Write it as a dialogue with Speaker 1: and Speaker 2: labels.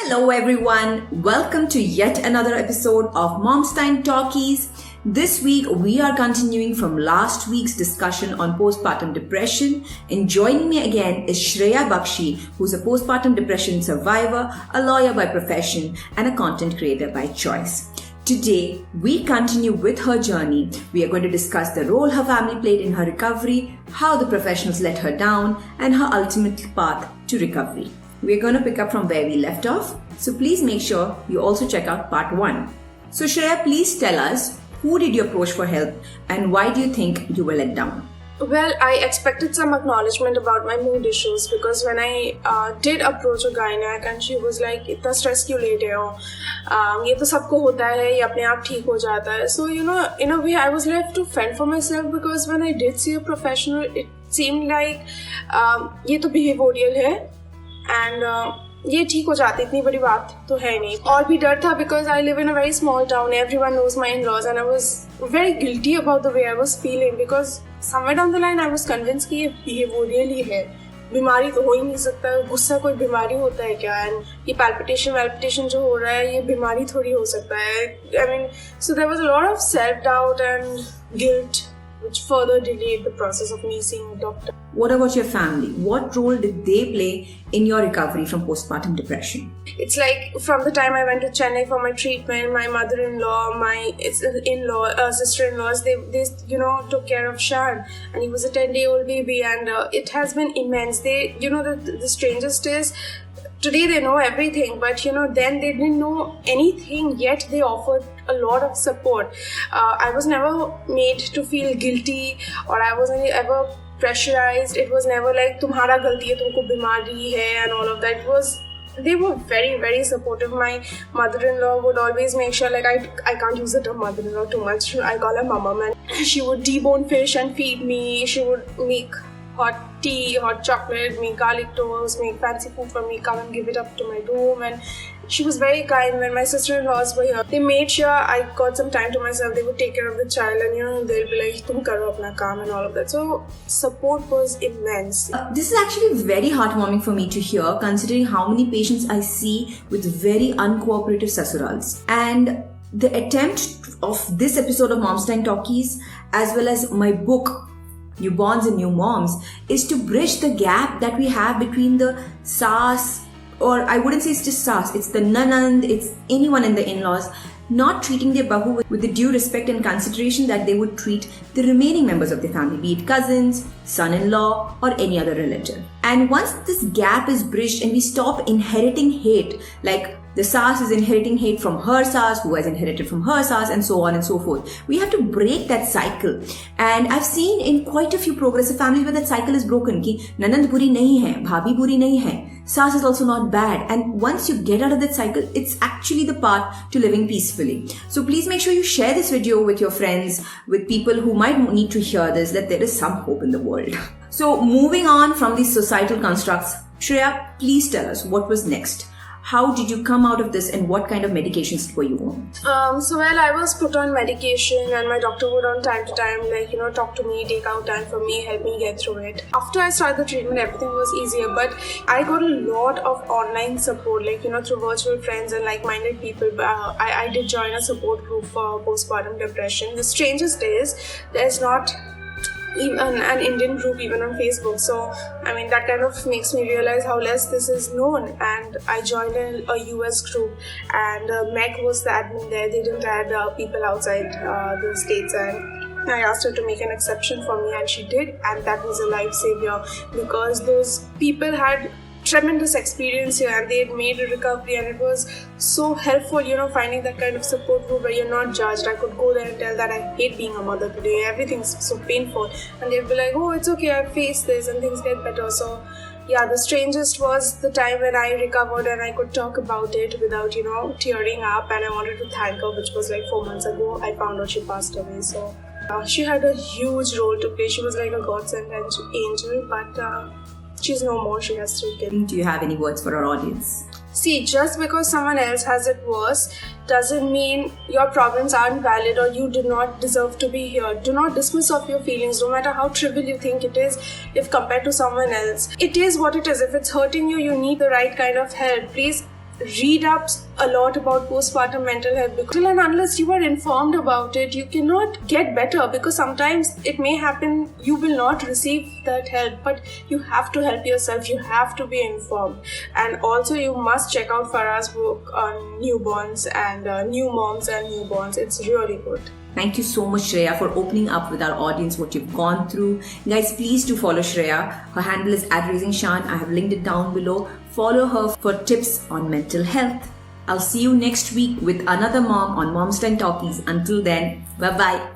Speaker 1: Hello everyone, welcome to yet another episode of Momstein Talkies. This week we are continuing from last week's discussion on postpartum depression, and joining me again is Shreya Bakshi, who's a postpartum depression survivor, a lawyer by profession and a content creator by choice. Today, we continue with her journey. We are going to discuss the role her family played in her recovery, how the professionals let her down, and her ultimate path to recovery. We're going to pick up from where we left off, so please make sure you also check out part 1. So Shreya, please tell us, who did you approach for help and why do you think you were let down?
Speaker 2: Well, I expected some acknowledgement about my mood issues because when I did approach a gynac and she was like, इतना stress क्यों लेते हो? ये तो सबको होता है, ये अपने आप ठीक हो जाता है. So, in a way, I was left to fend for myself because when I did see a professional, it seemed like ये तो behavioral है and ये ठीक हो जाती, इतनी बड़ी बात तो है नहीं. और भी डर था because I live in a very small town, everyone knows my in-laws and I was very guilty about the way I was feeling because somewhere down the line I was convinced कि ये behavioral ही है, बीमारी तो हो ही नहीं सकता, गुस्सा कोई बीमारी होता है क्या, and ये palpitation जो हो रहा है ये बीमारी थोड़ी हो सकता है. I mean, so there was a lot of self-doubt and guilt which further delayed the process of me seeing a doctor.
Speaker 1: What about your family? What role did they play in your recovery from postpartum depression?
Speaker 2: It's like from the time I went to Chennai for my treatment, my mother-in-law, my sister-in-laws, they took care of Shan, and he was a 10-day-old baby, and it has been immense. They, the strangest is, today they know everything, but then they didn't know anything, yet they offered a lot of support. I was never made to feel guilty, or I wasn't ever pressurized. It was never like तुम्हारा गलती है, तुमको बीमारी है and all of that. They were very, very supportive. My mother-in-law would always make sure, like, I can't use the term mother-in-law too much. I call her mama, man. She would debone fish and feed me. She would make hot tea, hot chocolate, make garlic toast, make fancy food for me, come and give it up to my room. And she was very kind. When my sister-in-laws were here, they made sure I got some time to myself. They would take care of the child and they'll be like, tum karo apna kaam and all of that. So support was immense.
Speaker 1: This is actually very heartwarming for me to hear, considering how many patients I see with very uncooperative sasurals. And the attempt of this episode of Momstein Talkies, as well as my book Newborns and New Moms, is to bridge the gap that we have between the SAS, or I wouldn't say it's just SAS, it's the nanand, it's anyone in the in-laws, not treating their bahu with the due respect and consideration that they would treat the remaining members of the family, be it cousins, son-in-law, or any other relative. And once this gap is bridged and we stop inheriting hate, like the SAS is inheriting hate from her SAS, who has inherited from her SAS, and so on and so forth. We have to break that cycle. And I've seen in quite a few progressive families where that cycle is broken. Ki nanand buri nahi hai, bhabhi buri nahi hai, SAS is also not bad. And once you get out of that cycle, it's actually the path to living peacefully. So please make sure you share this video with your friends, with people who might need to hear this, that there is some hope in the world. So moving on from these societal constructs, Shreya, please tell us what was next. How did you come out of this and what kind of medications were you on?
Speaker 2: I was put on medication and my doctor would on time to time talk to me, take out time for me, help me get through it. After I started the treatment, everything was easier, but I got a lot of online support, through virtual friends and like-minded people. I did join a support group for postpartum depression. The strangest is there's not even an Indian group even on Facebook, so that kind of makes me realize how less this is known. And I joined a US group, and Meg was the admin there. They didn't add people outside the states, and I asked her to make an exception for me, and she did, and that was a lifesaver because those people had tremendous experience here and they had made a recovery, and it was so helpful, finding that kind of support group where you're not judged. I could go there and tell that I hate being a mother today, everything's so painful, and they'd be like, oh, it's okay, I faced this and things get better. So yeah, the strangest was the time when I recovered and I could talk about it without, tearing up, and I wanted to thank her, which was like 4 months ago. I found out she passed away, so she had a huge role to play. She was like a godsend angel, but she's no more. She has 3 kids.
Speaker 1: Do you have any words for our audience?
Speaker 2: See, just because someone else has it worse doesn't mean your problems aren't valid or you do not deserve to be here. Do not dismiss of your feelings, no matter how trivial you think it is if compared to someone else. It is what it is. If it's hurting you, you need the right kind of help. Please read up a lot about postpartum mental health, because until and unless you are informed about it, you cannot get better, because sometimes it may happen you will not receive that help, but you have to help yourself, you have to be informed. And also you must check out Farah's book on newborns and new moms and newborns. It's really good.
Speaker 1: Thank you so much, Shreya, for opening up with our audience what you've gone through. Guys, please do follow Shreya. Her handle is @RaisingShan. I have linked it down below. Follow her for tips on mental health. I'll see you next week with another mom on Mom's Time Talkies. Until then, bye-bye.